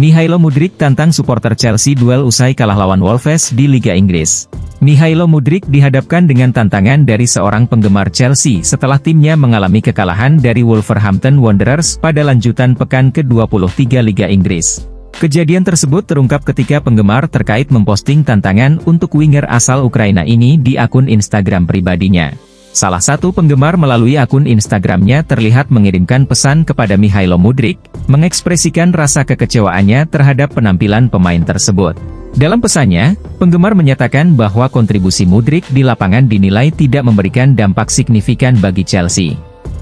Michailo Mudryk tantang supporter Chelsea duel usai kalah lawan Wolves di Liga Inggris. Michailo Mudryk dihadapkan dengan tantangan dari seorang penggemar Chelsea setelah timnya mengalami kekalahan dari Wolverhampton Wanderers pada lanjutan pekan ke-23 Liga Inggris. Kejadian tersebut terungkap ketika penggemar terkait memposting tantangan untuk winger asal Ukraina ini di akun Instagram pribadinya. Salah satu penggemar melalui akun Instagramnya terlihat mengirimkan pesan kepada Michailo Mudryk, mengekspresikan rasa kekecewaannya terhadap penampilan pemain tersebut. Dalam pesannya, penggemar menyatakan bahwa kontribusi Mudryk di lapangan dinilai tidak memberikan dampak signifikan bagi Chelsea.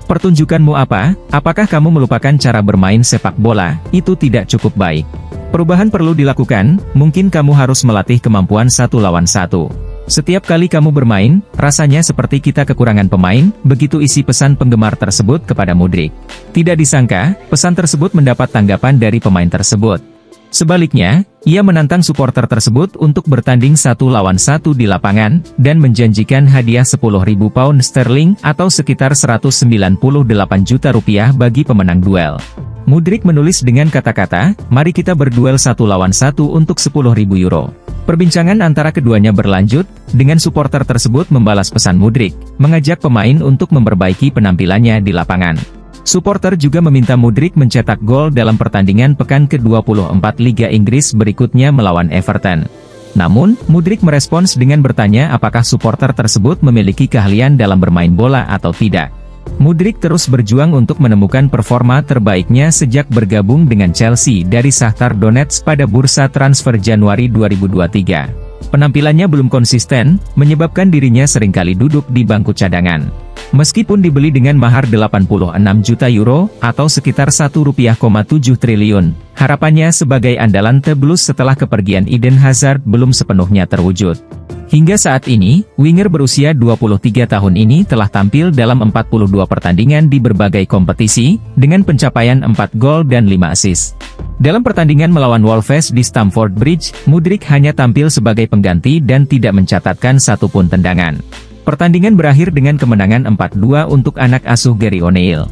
Pertunjukanmu apa? Apakah kamu melupakan cara bermain sepak bola? Itu tidak cukup baik. Perubahan perlu dilakukan, mungkin kamu harus melatih kemampuan 1 lawan 1. Setiap kali kamu bermain, rasanya seperti kita kekurangan pemain, begitu isi pesan penggemar tersebut kepada Mudryk. Tidak disangka, pesan tersebut mendapat tanggapan dari pemain tersebut. Sebaliknya, ia menantang supporter tersebut untuk bertanding 1 lawan 1 di lapangan, dan menjanjikan hadiah 10.000 pound sterling atau sekitar 198 juta rupiah bagi pemenang duel. Mudryk menulis dengan kata-kata, "Mari kita berduel 1 lawan 1 untuk 10.000 euro." Perbincangan antara keduanya berlanjut, dengan supporter tersebut membalas pesan Mudryk, mengajak pemain untuk memperbaiki penampilannya di lapangan. Supporter juga meminta Mudryk mencetak gol dalam pertandingan pekan ke-24 Liga Inggris berikutnya melawan Everton. Namun, Mudryk merespons dengan bertanya apakah supporter tersebut memiliki keahlian dalam bermain bola atau tidak. Mudryk terus berjuang untuk menemukan performa terbaiknya sejak bergabung dengan Chelsea dari Shakhtar Donetsk pada bursa transfer Januari 2023. Penampilannya belum konsisten, menyebabkan dirinya seringkali duduk di bangku cadangan. Meskipun dibeli dengan mahar 86 juta euro, atau sekitar Rp1,7 triliun, harapannya sebagai andalan The Blues setelah kepergian Eden Hazard belum sepenuhnya terwujud. Hingga saat ini, winger berusia 23 tahun ini telah tampil dalam 42 pertandingan di berbagai kompetisi, dengan pencapaian 4 gol dan 5 assist. Dalam pertandingan melawan Wolves di Stamford Bridge, Mudryk hanya tampil sebagai pengganti dan tidak mencatatkan satupun tendangan. Pertandingan berakhir dengan kemenangan 4-2 untuk anak asuh Gary O'Neil.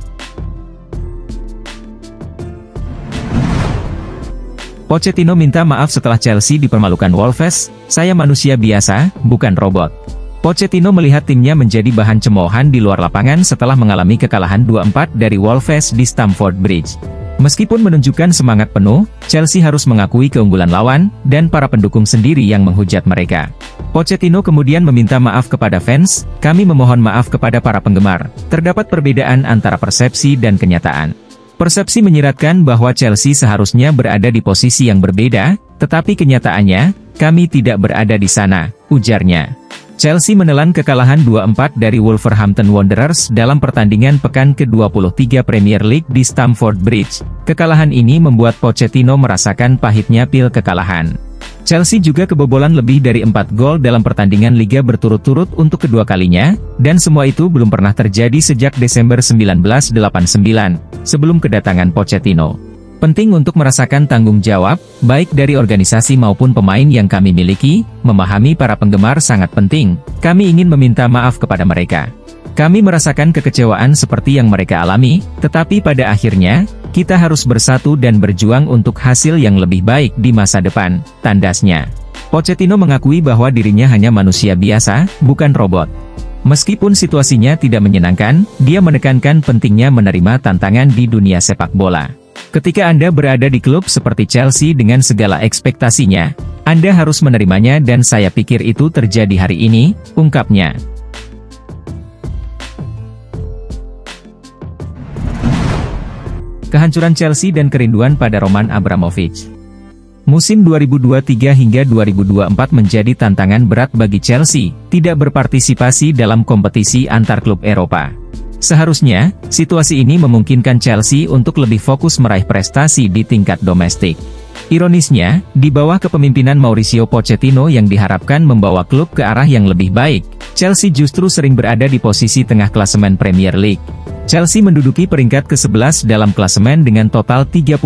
Pochettino minta maaf setelah Chelsea dipermalukan Wolves, "Saya manusia biasa, bukan robot." Pochettino melihat timnya menjadi bahan cemoohan di luar lapangan setelah mengalami kekalahan 2-4 dari Wolves di Stamford Bridge. Meskipun menunjukkan semangat penuh, Chelsea harus mengakui keunggulan lawan, dan para pendukung sendiri yang menghujat mereka. Pochettino kemudian meminta maaf kepada fans, "Kami memohon maaf kepada para penggemar. Terdapat perbedaan antara persepsi dan kenyataan. Persepsi menyiratkan bahwa Chelsea seharusnya berada di posisi yang berbeda, tetapi kenyataannya, kami tidak berada di sana," ujarnya. Chelsea menelan kekalahan 2-4 dari Wolverhampton Wanderers dalam pertandingan pekan ke-23 Premier League di Stamford Bridge. Kekalahan ini membuat Pochettino merasakan pahitnya pil kekalahan. Chelsea juga kebobolan lebih dari 4 gol dalam pertandingan Liga berturut-turut untuk kedua kalinya, dan semua itu belum pernah terjadi sejak Desember 1989, sebelum kedatangan Pochettino. Penting untuk merasakan tanggung jawab, baik dari organisasi maupun pemain yang kami miliki, memahami para penggemar sangat penting, kami ingin meminta maaf kepada mereka. Kami merasakan kekecewaan seperti yang mereka alami, tetapi pada akhirnya, kita harus bersatu dan berjuang untuk hasil yang lebih baik di masa depan, tandasnya. Pochettino mengakui bahwa dirinya hanya manusia biasa, bukan robot. Meskipun situasinya tidak menyenangkan, dia menekankan pentingnya menerima tantangan di dunia sepak bola. Ketika Anda berada di klub seperti Chelsea dengan segala ekspektasinya, Anda harus menerimanya dan saya pikir itu terjadi hari ini, ungkapnya. Kehancuran Chelsea dan kerinduan pada Roman Abramovich. Musim 2023 hingga 2024 menjadi tantangan berat bagi Chelsea, tidak berpartisipasi dalam kompetisi antar klub Eropa. Seharusnya, situasi ini memungkinkan Chelsea untuk lebih fokus meraih prestasi di tingkat domestik. Ironisnya, di bawah kepemimpinan Mauricio Pochettino yang diharapkan membawa klub ke arah yang lebih baik, Chelsea justru sering berada di posisi tengah klasemen Premier League. Chelsea menduduki peringkat ke-11 dalam klasemen dengan total 31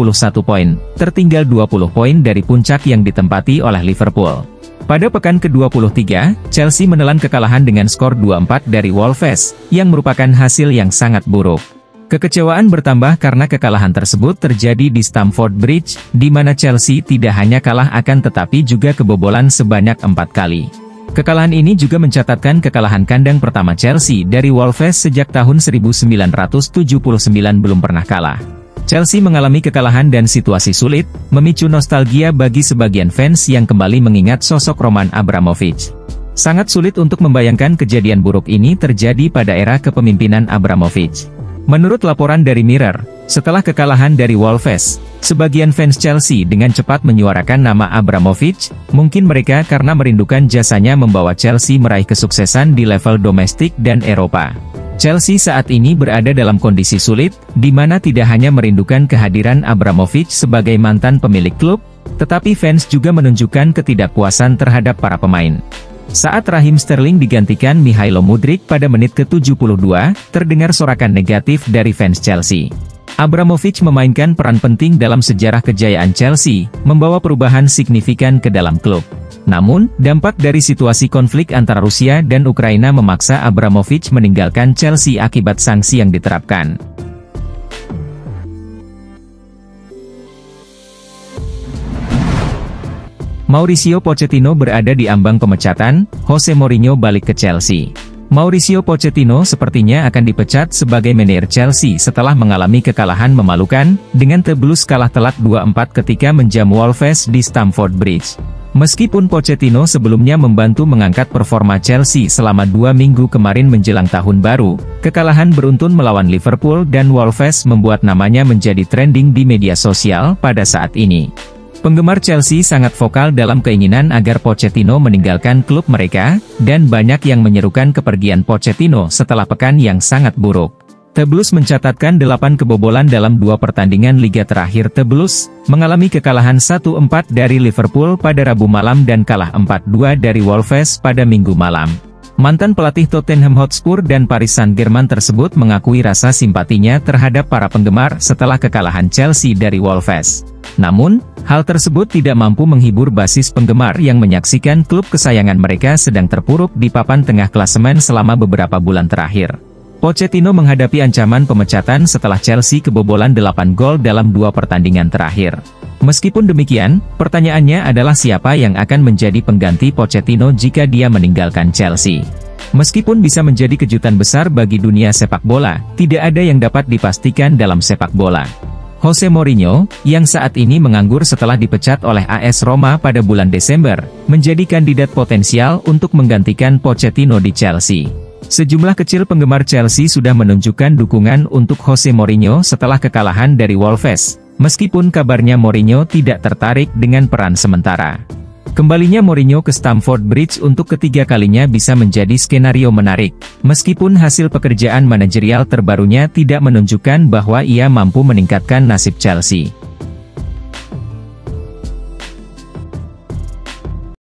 poin, tertinggal 20 poin dari puncak yang ditempati oleh Liverpool. Pada pekan ke-23, Chelsea menelan kekalahan dengan skor 2-4 dari Wolves, yang merupakan hasil yang sangat buruk. Kekecewaan bertambah karena kekalahan tersebut terjadi di Stamford Bridge, di mana Chelsea tidak hanya kalah akan tetapi juga kebobolan sebanyak 4 kali. Kekalahan ini juga mencatatkan kekalahan kandang pertama Chelsea dari Wolves sejak tahun 1979 belum pernah kalah. Chelsea mengalami kekalahan dan situasi sulit, memicu nostalgia bagi sebagian fans yang kembali mengingat sosok Roman Abramovich. Sangat sulit untuk membayangkan kejadian buruk ini terjadi pada era kepemimpinan Abramovich. Menurut laporan dari Mirror, setelah kekalahan dari Wolves, sebagian fans Chelsea dengan cepat menyuarakan nama Abramovich, mungkin mereka karena merindukan jasanya membawa Chelsea meraih kesuksesan di level domestik dan Eropa. Chelsea saat ini berada dalam kondisi sulit, di mana tidak hanya merindukan kehadiran Abramovich sebagai mantan pemilik klub, tetapi fans juga menunjukkan ketidakpuasan terhadap para pemain. Saat Raheem Sterling digantikan Mihailo Mudryk pada menit ke-72, terdengar sorakan negatif dari fans Chelsea. Abramovich memainkan peran penting dalam sejarah kejayaan Chelsea, membawa perubahan signifikan ke dalam klub. Namun, dampak dari situasi konflik antara Rusia dan Ukraina memaksa Abramovich meninggalkan Chelsea akibat sanksi yang diterapkan. Mauricio Pochettino berada di ambang pemecatan, Jose Mourinho balik ke Chelsea. Mauricio Pochettino sepertinya akan dipecat sebagai manajer Chelsea setelah mengalami kekalahan memalukan, dengan Blues kalah telak 2-4 ketika menjamu Wolves di Stamford Bridge. Meskipun Pochettino sebelumnya membantu mengangkat performa Chelsea selama 2 minggu kemarin menjelang tahun baru, kekalahan beruntun melawan Liverpool dan Wolves membuat namanya menjadi trending di media sosial pada saat ini. Penggemar Chelsea sangat vokal dalam keinginan agar Pochettino meninggalkan klub mereka, dan banyak yang menyerukan kepergian Pochettino setelah pekan yang sangat buruk. The Blues mencatatkan 8 kebobolan dalam 2 pertandingan liga terakhir. The Blues mengalami kekalahan 1-4 dari Liverpool pada Rabu malam dan kalah 4-2 dari Wolves pada Minggu malam. Mantan pelatih Tottenham Hotspur dan Paris Saint-Germain tersebut mengakui rasa simpatinya terhadap para penggemar setelah kekalahan Chelsea dari Wolves. Namun, hal tersebut tidak mampu menghibur basis penggemar yang menyaksikan klub kesayangan mereka sedang terpuruk di papan tengah klasemen selama beberapa bulan terakhir. Pochettino menghadapi ancaman pemecatan setelah Chelsea kebobolan 8 gol dalam 2 pertandingan terakhir. Meskipun demikian, pertanyaannya adalah siapa yang akan menjadi pengganti Pochettino jika dia meninggalkan Chelsea. Meskipun bisa menjadi kejutan besar bagi dunia sepak bola, tidak ada yang dapat dipastikan dalam sepak bola. Jose Mourinho, yang saat ini menganggur setelah dipecat oleh AS Roma pada bulan Desember, menjadi kandidat potensial untuk menggantikan Pochettino di Chelsea. Sejumlah kecil penggemar Chelsea sudah menunjukkan dukungan untuk Jose Mourinho setelah kekalahan dari Wolves, meskipun kabarnya Mourinho tidak tertarik dengan peran sementara. Kembalinya Mourinho ke Stamford Bridge untuk ketiga kalinya bisa menjadi skenario menarik, meskipun hasil pekerjaan manajerial terbarunya tidak menunjukkan bahwa ia mampu meningkatkan nasib Chelsea.